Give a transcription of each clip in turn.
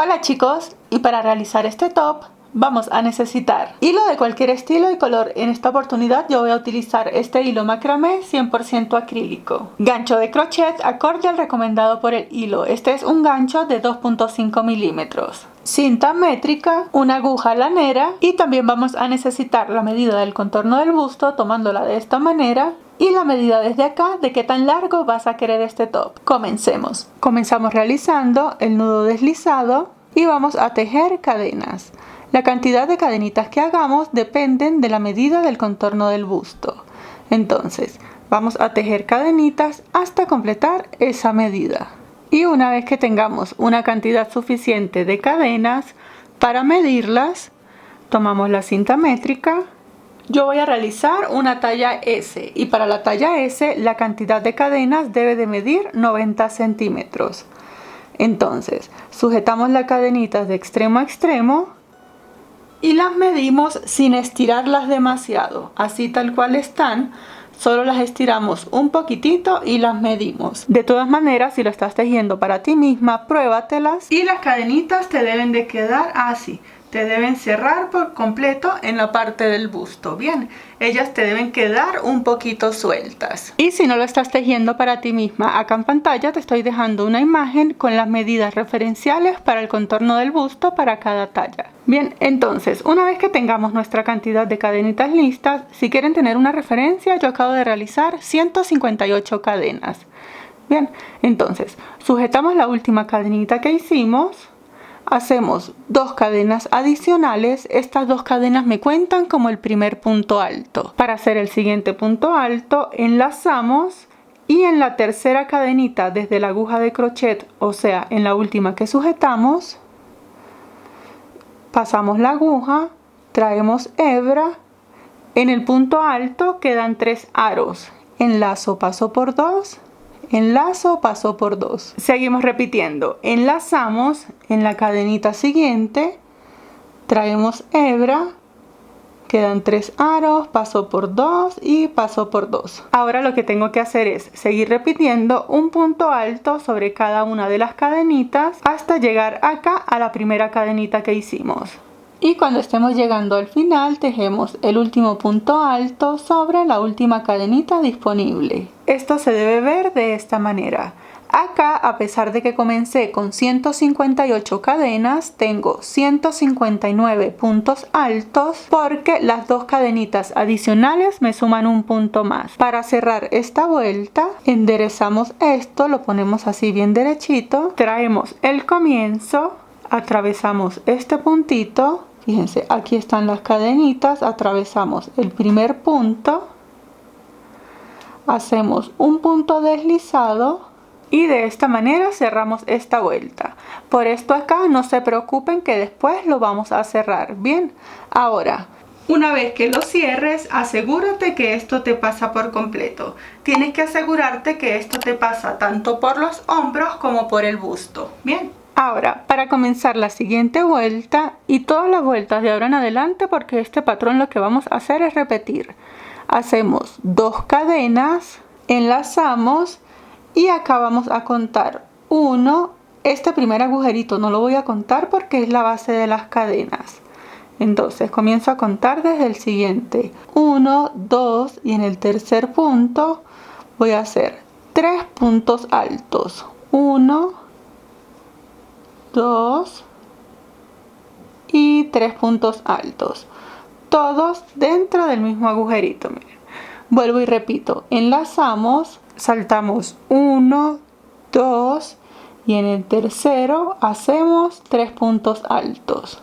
Hola chicos, y para realizar este top vamos a necesitar hilo de cualquier estilo y color. En esta oportunidad yo voy a utilizar este hilo macramé 100% acrílico. Gancho de crochet acorde al recomendado por el hilo. Este es un gancho de 2.5 milímetros. Cinta métrica, una aguja lanera y también vamos a necesitar la medida del contorno del busto tomándola de esta manera. Y la medida desde acá de qué tan largo vas a querer este top. Comencemos. Comenzamos realizando el nudo deslizado y vamos a tejer cadenas. La cantidad de cadenitas que hagamos dependen de la medida del contorno del busto. Entonces, vamos a tejer cadenitas hasta completar esa medida. Y una vez que tengamos una cantidad suficiente de cadenas para medirlas, tomamos la cinta métrica. Yo voy a realizar una talla S y para la talla S la cantidad de cadenas debe de medir 90 centímetros. Entonces, sujetamos las cadenitas de extremo a extremo y las medimos sin estirarlas demasiado, así tal cual están. Solo las estiramos un poquitito y las medimos. De todas maneras, si lo estás tejiendo para ti misma, pruébatelas y las cadenitas te deben de quedar así. Te deben cerrar por completo en la parte del busto. Bien, ellas te deben quedar un poquito sueltas. Y si no lo estás tejiendo para ti misma, acá en pantalla te estoy dejando una imagen con las medidas referenciales para el contorno del busto para cada talla. Bien, entonces, una vez que tengamos nuestra cantidad de cadenitas listas, si quieren tener una referencia, yo acabo de realizar 158 cadenas. Bien, entonces, sujetamos la última cadenita que hicimos. Hacemos 2 cadenas adicionales. Estas 2 cadenas me cuentan como el primer punto alto. Para hacer el siguiente punto alto, enlazamos y en la tercera cadenita desde la aguja de crochet, o sea, en la última que sujetamos, pasamos la aguja, traemos hebra. En el punto alto quedan 3 aros. Enlazo, paso por 2. Enlazo, paso por 2. Seguimos repitiendo. Enlazamos en la cadenita siguiente, traemos hebra, quedan 3 aros, paso por 2 y paso por 2. Ahora lo que tengo que hacer es seguir repitiendo un punto alto sobre cada una de las cadenitas hasta llegar acá a la primera cadenita que hicimos. Y cuando estemos llegando al final, tejemos el último punto alto sobre la última cadenita disponible. Esto se debe ver de esta manera. Acá, a pesar de que comencé con 158 cadenas, tengo 159 puntos altos porque las 2 cadenitas adicionales me suman un punto más. Para cerrar esta vuelta, enderezamos esto, lo ponemos así bien derechito, traemos el comienzo, atravesamos este puntito. Fíjense, aquí están las cadenitas, atravesamos el primer punto, hacemos un punto deslizado y de esta manera cerramos esta vuelta. Por esto acá no se preocupen que después lo vamos a cerrar. Bien, ahora, una vez que lo cierres, asegúrate que esto te pasa por completo. Tienes que asegurarte que esto te pasa tanto por los hombros como por el busto. Bien. Ahora, para comenzar la siguiente vuelta y todas las vueltas de ahora en adelante, porque este patrón lo que vamos a hacer es repetir. Hacemos 2 cadenas, enlazamos y acá vamos a contar 1. Este primer agujerito no lo voy a contar porque es la base de las cadenas. Entonces comienzo a contar desde el siguiente. 1, 2 y en el tercer punto voy a hacer 3 puntos altos. 1, 2 y 3 puntos altos, todos dentro del mismo agujerito. Miren. Vuelvo y repito, enlazamos, saltamos 1, 2 y en el tercero hacemos 3 puntos altos.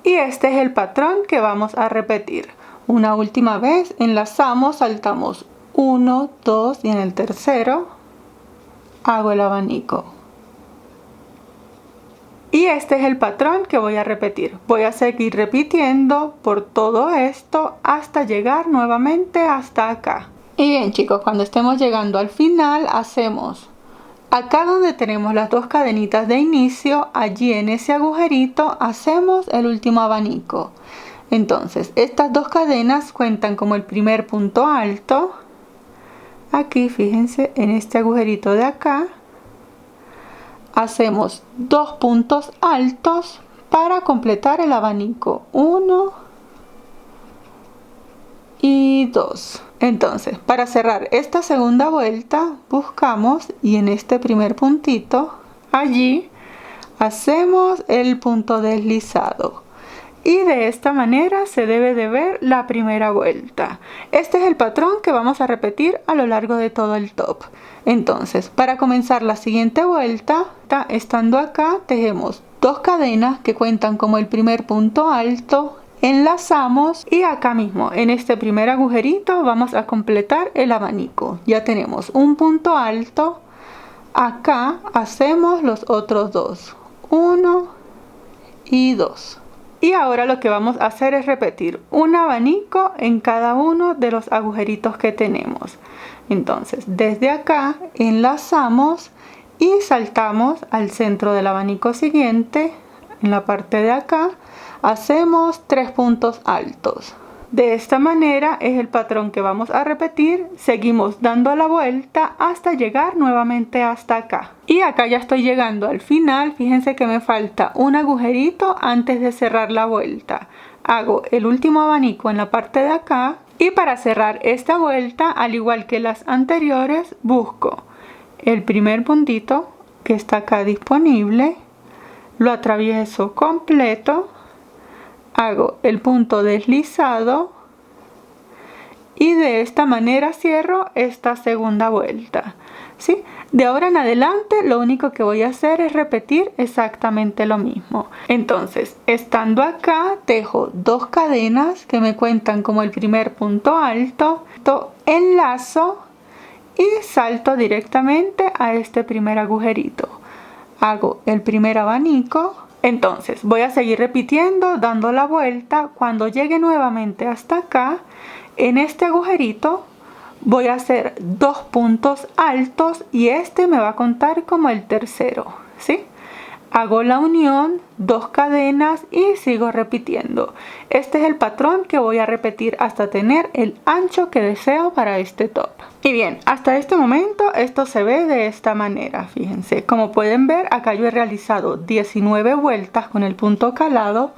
Y este es el patrón que vamos a repetir. Una última vez, enlazamos, saltamos 1, 2 y en el tercero hago el abanico. Y este es el patrón que voy a repetir. Voy a seguir repitiendo por todo esto hasta llegar nuevamente hasta acá. Y bien chicos, cuando estemos llegando al final, hacemos acá donde tenemos las 2 cadenitas de inicio, allí en ese agujerito hacemos el último abanico. Entonces, estas 2 cadenas cuentan como el primer punto alto. Aquí, fíjense, en este agujerito de acá. hacemos 2 puntos altos para completar el abanico. 1 y 2. Entonces, para cerrar esta segunda vuelta, buscamos y en este primer puntito, allí, hacemos el punto deslizado. Y de esta manera se debe de ver la primera vuelta. Este es el patrón que vamos a repetir a lo largo de todo el top. Entonces, para comenzar la siguiente vuelta, estando acá, tejemos 2 cadenas que cuentan como el primer punto alto, enlazamos y acá mismo, en este primer agujerito, vamos a completar el abanico. Ya tenemos un punto alto, acá hacemos los otros 2, 1 y 2. Y ahora lo que vamos a hacer es repetir un abanico en cada uno de los agujeritos que tenemos. Entonces, desde acá enlazamos y saltamos al centro del abanico siguiente. En la parte de acá hacemos 3 puntos altos. De esta manera es el patrón que vamos a repetir. Seguimos dando la vuelta hasta llegar nuevamente hasta acá. Y acá ya estoy llegando al final. Fíjense que me falta un agujerito antes de cerrar la vuelta. Hago el último abanico en la parte de acá. Y para cerrar esta vuelta, al igual que las anteriores, busco el primer puntito que está acá disponible. Lo atravieso completo. Hago el punto deslizado y de esta manera cierro esta segunda vuelta, ¿sí? De ahora en adelante lo único que voy a hacer es repetir exactamente lo mismo. Entonces, estando acá, tejo 2 cadenas que me cuentan como el primer punto alto, enlazo y salto directamente a este primer agujerito. Hago el primer abanico. Entonces voy a seguir repitiendo, dando la vuelta. Cuando llegue nuevamente hasta acá, en este agujerito voy a hacer 2 puntos altos y este me va a contar como el tercero, ¿sí? Hago la unión, 2 cadenas y sigo repitiendo. Este es el patrón que voy a repetir hasta tener el ancho que deseo para este top. Y bien, hasta este momento esto se ve de esta manera, fíjense. Como pueden ver, acá yo he realizado 19 vueltas con el punto calado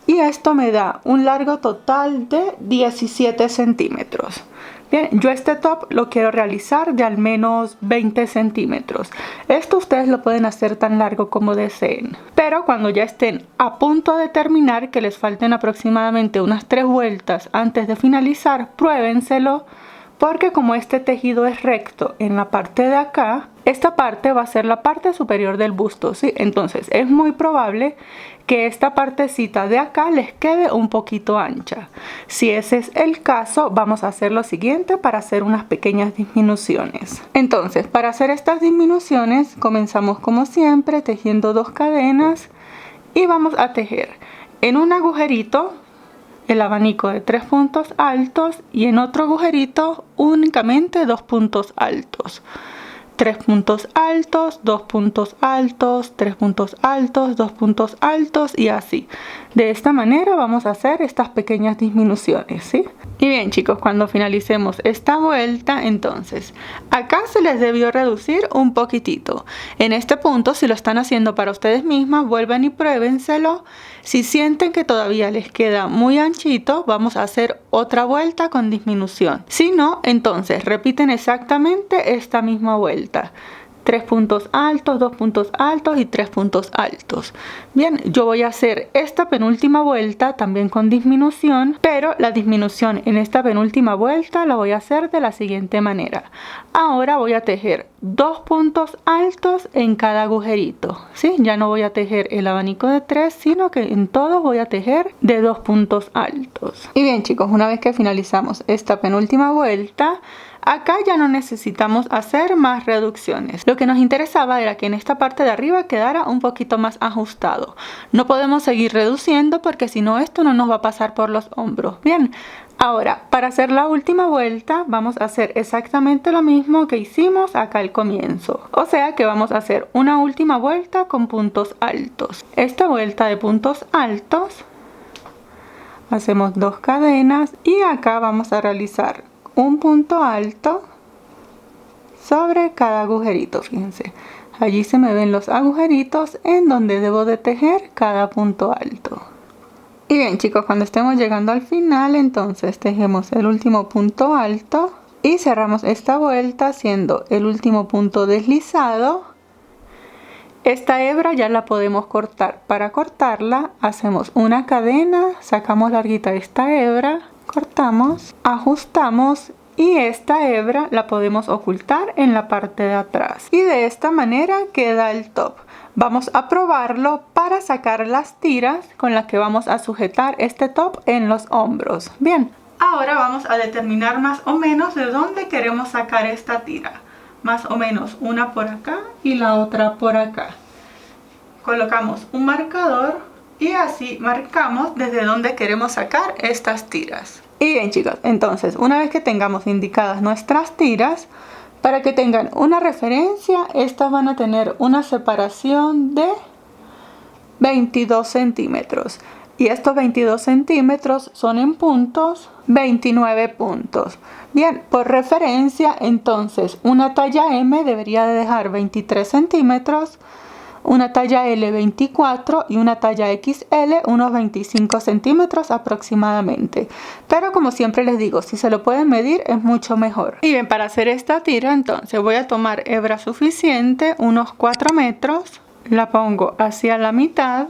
y esto me da un largo total de 17 centímetros. Bien, yo este top lo quiero realizar de al menos 20 centímetros. Esto ustedes lo pueden hacer tan largo como deseen. Pero cuando ya estén a punto de terminar, que les falten aproximadamente unas 3 vueltas antes de finalizar, pruébenselo. Porque como este tejido es recto en la parte de acá, esta parte va a ser la parte superior del busto, ¿sí? Entonces es muy probable que esta partecita de acá les quede un poquito ancha. Si ese es el caso, vamos a hacer lo siguiente para hacer unas pequeñas disminuciones. Entonces, para hacer estas disminuciones, comenzamos como siempre tejiendo 2 cadenas y vamos a tejer en un agujerito el abanico de 3 puntos altos y en otro agujerito únicamente 2 puntos altos. 3 puntos altos, 2 puntos altos, 3 puntos altos, 2 puntos altos y así. De esta manera vamos a hacer estas pequeñas disminuciones, ¿sí? Y bien chicos, cuando finalicemos esta vuelta, entonces acá se les debió reducir un poquitito. En este punto, si lo están haciendo para ustedes mismas, vuelvan y pruébenselo. Si sienten que todavía les queda muy anchito, vamos a hacer otra vuelta con disminución. Si no, entonces repiten exactamente esta misma vuelta. 3 puntos altos, 2 puntos altos y 3 puntos altos. Bien, yo voy a hacer esta penúltima vuelta también con disminución, pero la disminución en esta penúltima vuelta la voy a hacer de la siguiente manera. Ahora voy a tejer 2 puntos altos en cada agujerito, ¿sí? Ya no voy a tejer el abanico de 3, sino que en todos voy a tejer de 2 puntos altos. Y bien chicos, una vez que finalizamos esta penúltima vuelta, acá ya no necesitamos hacer más reducciones. Lo que nos interesaba era que en esta parte de arriba quedara un poquito más ajustado. No podemos seguir reduciendo porque si no esto no nos va a pasar por los hombros. Bien, ahora para hacer la última vuelta vamos a hacer exactamente lo mismo que hicimos acá al comienzo. O sea que vamos a hacer una última vuelta con puntos altos. Esta vuelta de puntos altos hacemos 2 cadenas y acá vamos a realizar un punto alto sobre cada agujerito, fíjense, Allí se me ven los agujeritos en donde debo de tejer cada punto alto. Y bien chicos, cuando estemos llegando al final, entonces tejemos el último punto alto y cerramos esta vuelta haciendo el último punto deslizado. Esta hebra ya la podemos cortar. Para cortarla hacemos una cadena, sacamos larguita esta hebra, cortamos, ajustamos y esta hebra la podemos ocultar en la parte de atrás. Y de esta manera queda el top. Vamos a probarlo para sacar las tiras con las que vamos a sujetar este top en los hombros. Bien, ahora vamos a determinar más o menos de dónde queremos sacar esta tira. Más o menos una por acá y la otra por acá. Colocamos un marcador y así marcamos desde dónde queremos sacar estas tiras. Y bien chicos, entonces una vez que tengamos indicadas nuestras tiras, para que tengan una referencia, estas van a tener una separación de 22 centímetros. Y estos 22 centímetros son en puntos 29 puntos. Bien, por referencia, entonces una talla M debería de dejar 23 centímetros, una talla L 24 y una talla XL unos 25 centímetros aproximadamente. Pero como siempre les digo, si se lo pueden medir es mucho mejor. Y bien, para hacer esta tira entonces voy a tomar hebra suficiente, unos 4 metros, la pongo hacia la mitad,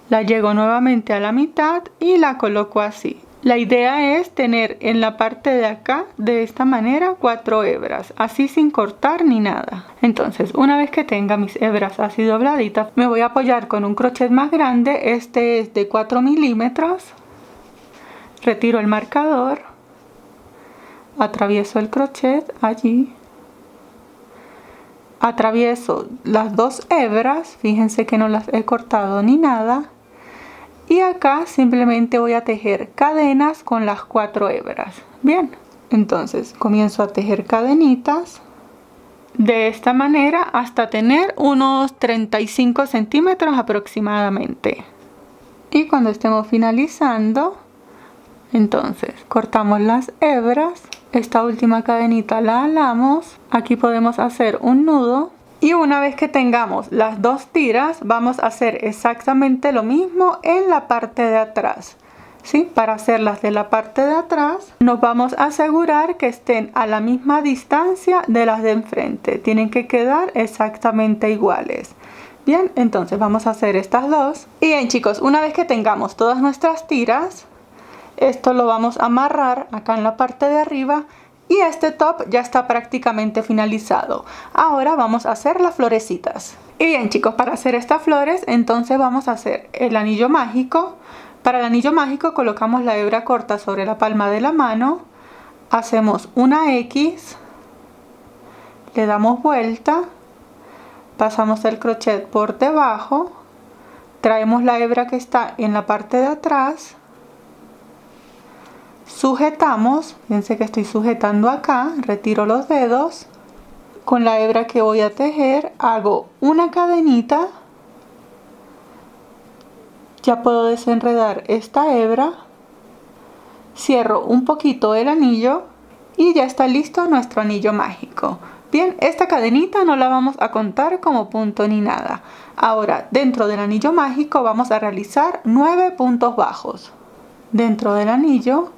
la llego nuevamente a la mitad y la coloco así. La idea es tener en la parte de acá de esta manera 4 hebras, así sin cortar ni nada. Entonces una vez que tenga mis hebras así dobladitas, me voy a apoyar con un crochet más grande. Este es de 4 milímetros. Retiro el marcador, atravieso el crochet allí, atravieso las 2 hebras, fíjense que no las he cortado ni nada. Y acá simplemente voy a tejer cadenas con las 4 hebras. Bien, entonces comienzo a tejer cadenitas de esta manera hasta tener unos 35 centímetros aproximadamente. Y cuando estemos finalizando, entonces cortamos las hebras. Esta última cadenita la alamos. Aquí podemos hacer un nudo. Y una vez que tengamos las 2 tiras, vamos a hacer exactamente lo mismo en la parte de atrás. ¿Sí? Para hacerlas de la parte de atrás, nos vamos a asegurar que estén a la misma distancia de las de enfrente. Tienen que quedar exactamente iguales. Bien, entonces vamos a hacer estas 2. Y bien chicos, una vez que tengamos todas nuestras tiras, esto lo vamos a amarrar acá en la parte de arriba. Y este top ya está prácticamente finalizado. Ahora vamos a hacer las florecitas. Y bien chicos, para hacer estas flores entonces vamos a hacer el anillo mágico. Para el anillo mágico colocamos la hebra corta sobre la palma de la mano. Hacemos una X. Le damos vuelta. Pasamos el crochet por debajo. Traemos la hebra que está en la parte de atrás. Sujetamos, fíjense que estoy sujetando acá, retiro los dedos, con la hebra que voy a tejer hago una cadenita, ya puedo desenredar esta hebra, cierro un poquito el anillo y ya está listo nuestro anillo mágico. Bien, esta cadenita no la vamos a contar como punto ni nada. Ahora, dentro del anillo mágico vamos a realizar 9 puntos bajos. Dentro del anillo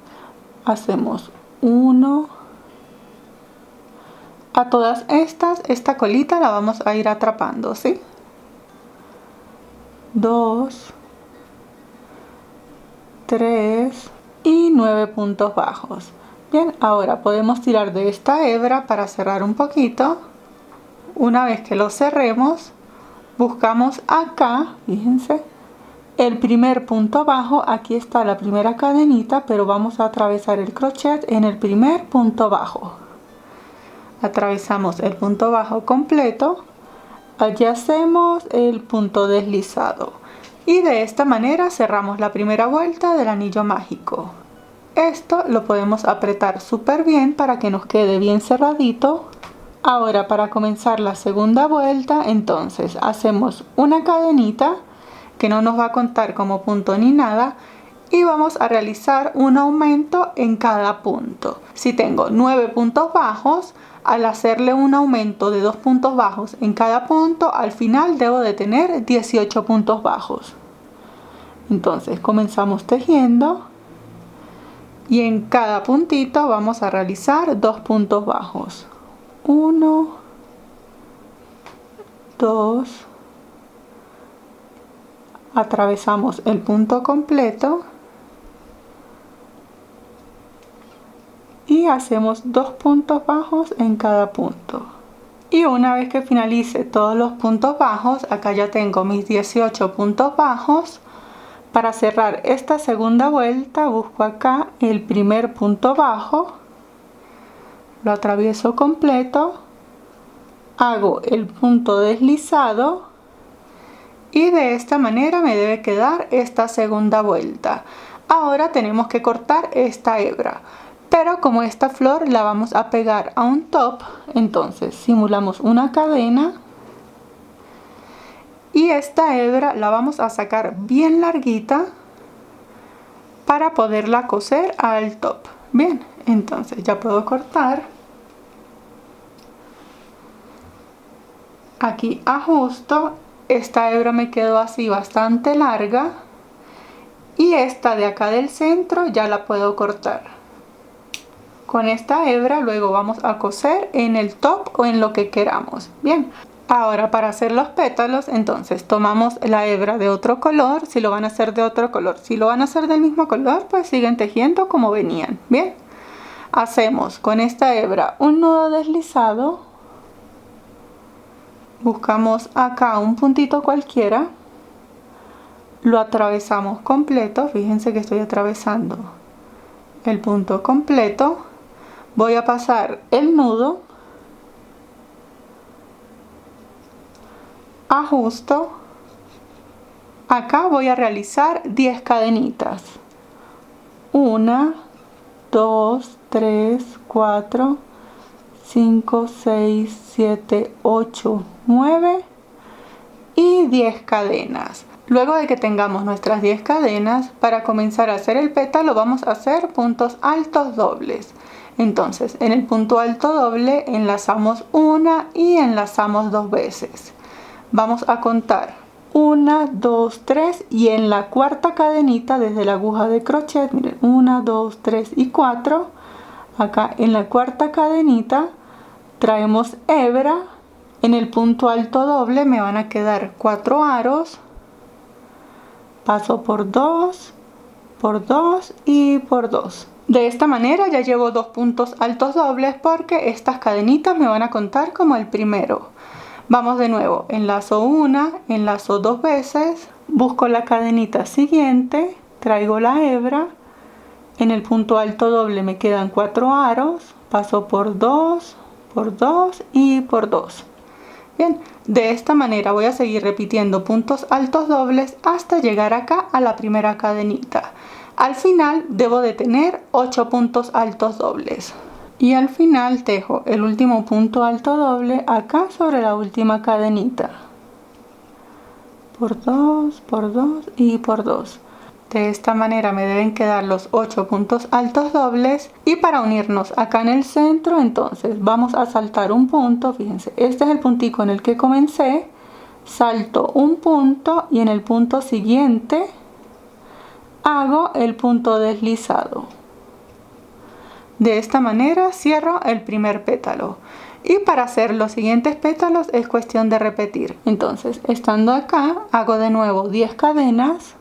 hacemos 1, a todas estas, esta colita la vamos a ir atrapando, ¿sí? 2, 3 y 9 puntos bajos. Bien, ahora podemos tirar de esta hebra para cerrar un poquito. Una vez que lo cerremos, buscamos acá, fíjense, el primer punto bajo. Aquí está la primera cadenita, pero vamos a atravesar el crochet en el primer punto bajo. Atravesamos el punto bajo completo. Allí hacemos el punto deslizado. Y de esta manera cerramos la primera vuelta del anillo mágico. Esto lo podemos apretar súper bien para que nos quede bien cerradito. Ahora, para comenzar la segunda vuelta, entonces hacemos una cadenita que no nos va a contar como punto ni nada, y vamos a realizar un aumento en cada punto. Si tengo 9 puntos bajos, Al hacerle un aumento de 2 puntos bajos en cada punto, al final debo de tener 18 puntos bajos. Entonces comenzamos tejiendo y en cada puntito vamos a realizar 2 puntos bajos. 1, 2, atravesamos el punto completo y hacemos 2 puntos bajos en cada punto. Y una vez que finalice todos los puntos bajos, acá ya tengo mis 18 puntos bajos. Para cerrar esta segunda vuelta busco acá el primer punto bajo, lo atravieso completo, hago el punto deslizado y de esta manera me debe quedar esta segunda vuelta. Ahora tenemos que cortar esta hebra, pero como esta flor la vamos a pegar a un top, entonces simulamos una cadena y esta hebra la vamos a sacar bien larguita para poderla coser al top. Bien, entonces ya puedo cortar. Aquí ajusto, esta hebra me quedó así bastante larga y esta de acá del centro ya la puedo cortar. Con esta hebra luego vamos a coser en el top o en lo que queramos. Bien. Ahora para hacer los pétalos, entonces tomamos la hebra de otro color, si lo van a hacer de otro color. Si lo van a hacer del mismo color, pues siguen tejiendo como venían. Bien, hacemos con esta hebra un nudo deslizado. Buscamos acá un puntito cualquiera. Lo atravesamos completo, fíjense que estoy atravesando el punto completo. Voy a pasar el nudo. Ajusto, acá voy a realizar 10 cadenitas, 1, 2, 3, 4, 5, 6, 7, 8, 9 y 10 cadenas. Luego de que tengamos nuestras 10 cadenas, para comenzar a hacer el pétalo vamos a hacer puntos altos dobles. Entonces en el punto alto doble enlazamos una y enlazamos 2 veces. Vamos a contar 1, 2, 3 y en la cuarta cadenita desde la aguja de crochet, miren, 1, 2, 3 y 4. Acá en la cuarta cadenita traemos hebra. En el punto alto doble me van a quedar 4 aros. Paso por 2 y por 2. De esta manera ya llevo 2 puntos altos dobles porque estas cadenitas me van a contar como el primero. Vamos de nuevo, enlazo una, enlazo 2 veces, busco la cadenita siguiente, traigo la hebra, en el punto alto doble me quedan 4 aros, paso por 2 y por 2. Bien, de esta manera voy a seguir repitiendo puntos altos dobles hasta llegar acá a la primera cadenita. Al final debo de tener 8 puntos altos dobles. Y al final tejo el último punto alto doble acá sobre la última cadenita. Por 2 y por 2. De esta manera me deben quedar los 8 puntos altos dobles. Y para unirnos acá en el centro, entonces vamos a saltar un punto. Fíjense, este es el puntico en el que comencé. Salto un punto y en el punto siguiente hago el punto deslizado. De esta manera cierro el primer pétalo. Y para hacer los siguientes pétalos es cuestión de repetir. Entonces, estando acá, hago de nuevo 10 cadenas,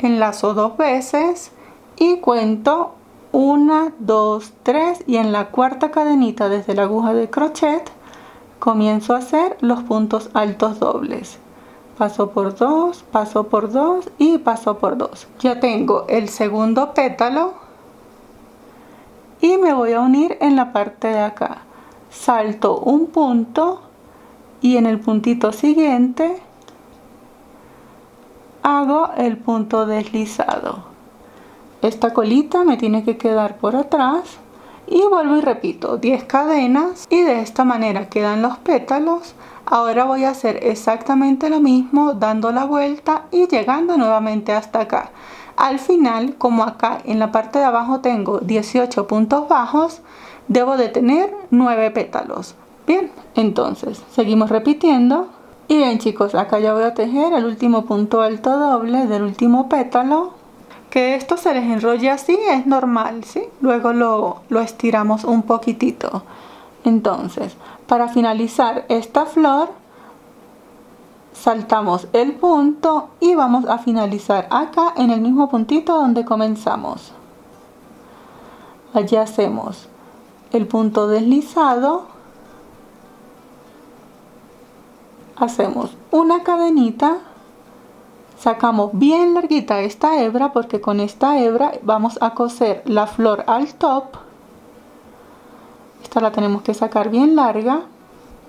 enlazo 2 veces y cuento 1, 2, 3 y en la cuarta cadenita desde la aguja de crochet comienzo a hacer los puntos altos dobles. Paso por 2 y paso por 2. Ya tengo el segundo pétalo. Y me voy a unir en la parte de acá. Salto un punto y en el puntito siguiente hago el punto deslizado. Esta colita me tiene que quedar por atrás y vuelvo y repito 10 cadenas y de esta manera quedan los pétalos. Ahora voy a hacer exactamente lo mismo dando la vuelta y llegando nuevamente hasta acá. Al final, como acá en la parte de abajo tengo 18 puntos bajos, debo de tener 9 pétalos. Bien, entonces seguimos repitiendo. Y bien chicos, acá ya voy a tejer el último punto alto doble del último pétalo. Que esto se les enrolle así es normal, ¿sí? Luego lo estiramos un poquitito. Entonces, para finalizar esta flor, saltamos el punto y vamos a finalizar acá en el mismo puntito donde comenzamos. Allí hacemos el punto deslizado, hacemos una cadenita, sacamos bien larguita esta hebra porque con esta hebra vamos a coser la flor al top. Esta la tenemos que sacar bien larga,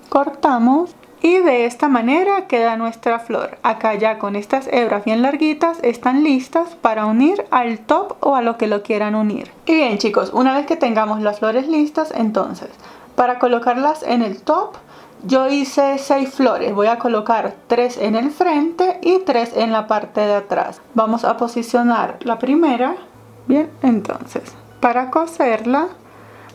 cortamos y de esta manera queda nuestra flor. Acá ya con estas hebras bien larguitas están listas para unir al top o a lo que lo quieran unir. Y bien chicos, una vez que tengamos las flores listas, entonces para colocarlas en el top yo hice 6 flores. Voy a colocar 3 en el frente y 3 en la parte de atrás. Vamos a posicionar la primera. Bien, entonces para coserla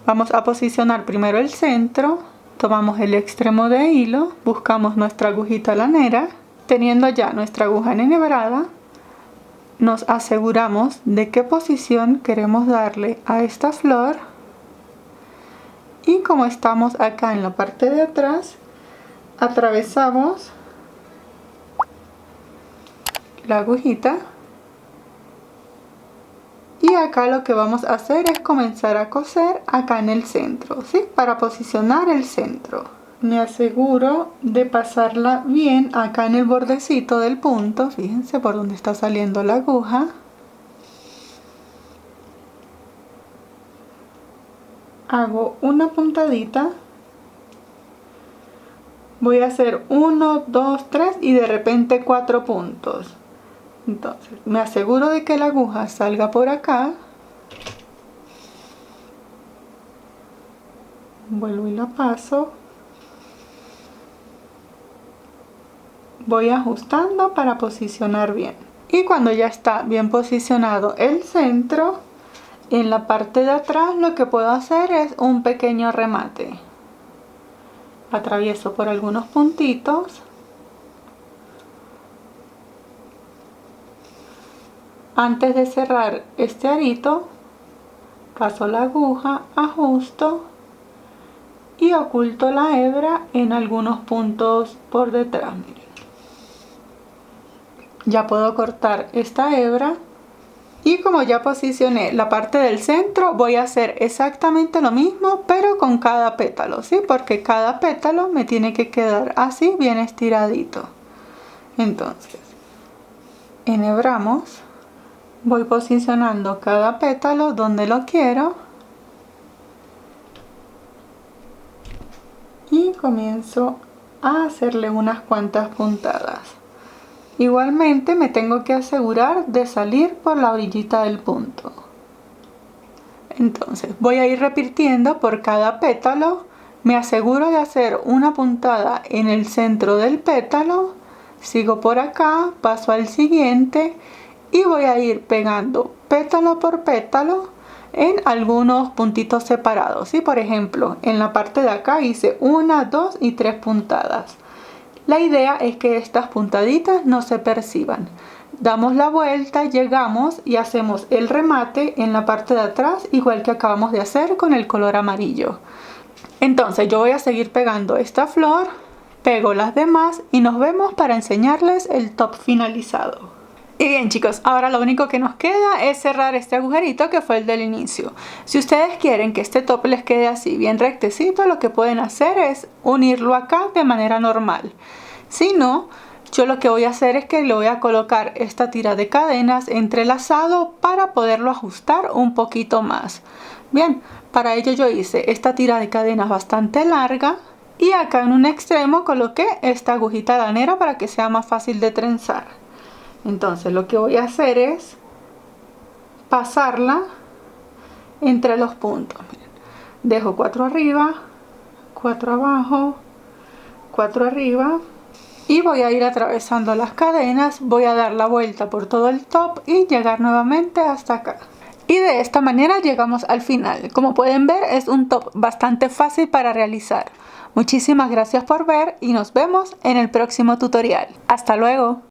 vamos a posicionar primero el centro. Tomamos el extremo de hilo, buscamos nuestra agujita lanera, teniendo ya nuestra aguja enhebrada, nos aseguramos de qué posición queremos darle a esta flor y como estamos acá en la parte de atrás, atravesamos la agujita y acá lo que vamos a hacer es comenzar a coser acá en el centro, ¿sí? Para posicionar el centro. Me aseguro de pasarla bien acá en el bordecito del punto. Fíjense por donde está saliendo la aguja. Hago una puntadita. Voy a hacer 1, 2, 3 y de repente 4 puntos. Entonces me aseguro de que la aguja salga por acá, vuelvo y la paso, voy ajustando para posicionar bien y cuando ya está bien posicionado el centro, en la parte de atrás lo que puedo hacer es un pequeño remate. Atravieso por algunos puntitos. Antes de cerrar este arito, paso la aguja, ajusto y oculto la hebra en algunos puntos por detrás. Miren. Ya puedo cortar esta hebra y como ya posicioné la parte del centro, voy a hacer exactamente lo mismo, pero con cada pétalo, ¿sí? Porque cada pétalo me tiene que quedar así, bien estiradito. Entonces, enhebramos. Voy posicionando cada pétalo donde lo quiero y comienzo a hacerle unas cuantas puntadas. Igualmente me tengo que asegurar de salir por la orillita del punto. Entonces voy a ir repitiendo por cada pétalo, me aseguro de hacer una puntada en el centro del pétalo, sigo por acá, paso al siguiente y voy a ir pegando pétalo por pétalo en algunos puntitos separados, ¿sí? Por ejemplo, en la parte de acá hice 1, 2 y 3 puntadas. La idea es que estas puntaditas no se perciban. Damos la vuelta, llegamos y hacemos el remate en la parte de atrás, igual que acabamos de hacer con el color amarillo. Entonces yo voy a seguir pegando esta flor, pego las demás y nos vemos para enseñarles el top finalizado. Y bien chicos, ahora lo único que nos queda es cerrar este agujerito que fue el del inicio. Si ustedes quieren que este top les quede así bien rectecito, lo que pueden hacer es unirlo acá de manera normal. Si no, yo lo que voy a hacer es que le voy a colocar esta tira de cadenas entrelazado para poderlo ajustar un poquito más. Bien, para ello yo hice esta tira de cadenas bastante larga y acá en un extremo coloqué esta agujita lanera para que sea más fácil de trenzar. Entonces lo que voy a hacer es pasarla entre los puntos. Miren, dejo 4 arriba, 4 abajo, 4 arriba y voy a ir atravesando las cadenas, voy a dar la vuelta por todo el top y llegar nuevamente hasta acá. Y de esta manera llegamos al final. Como pueden ver, es un top bastante fácil para realizar. Muchísimas gracias por ver y nos vemos en el próximo tutorial. ¡Hasta luego!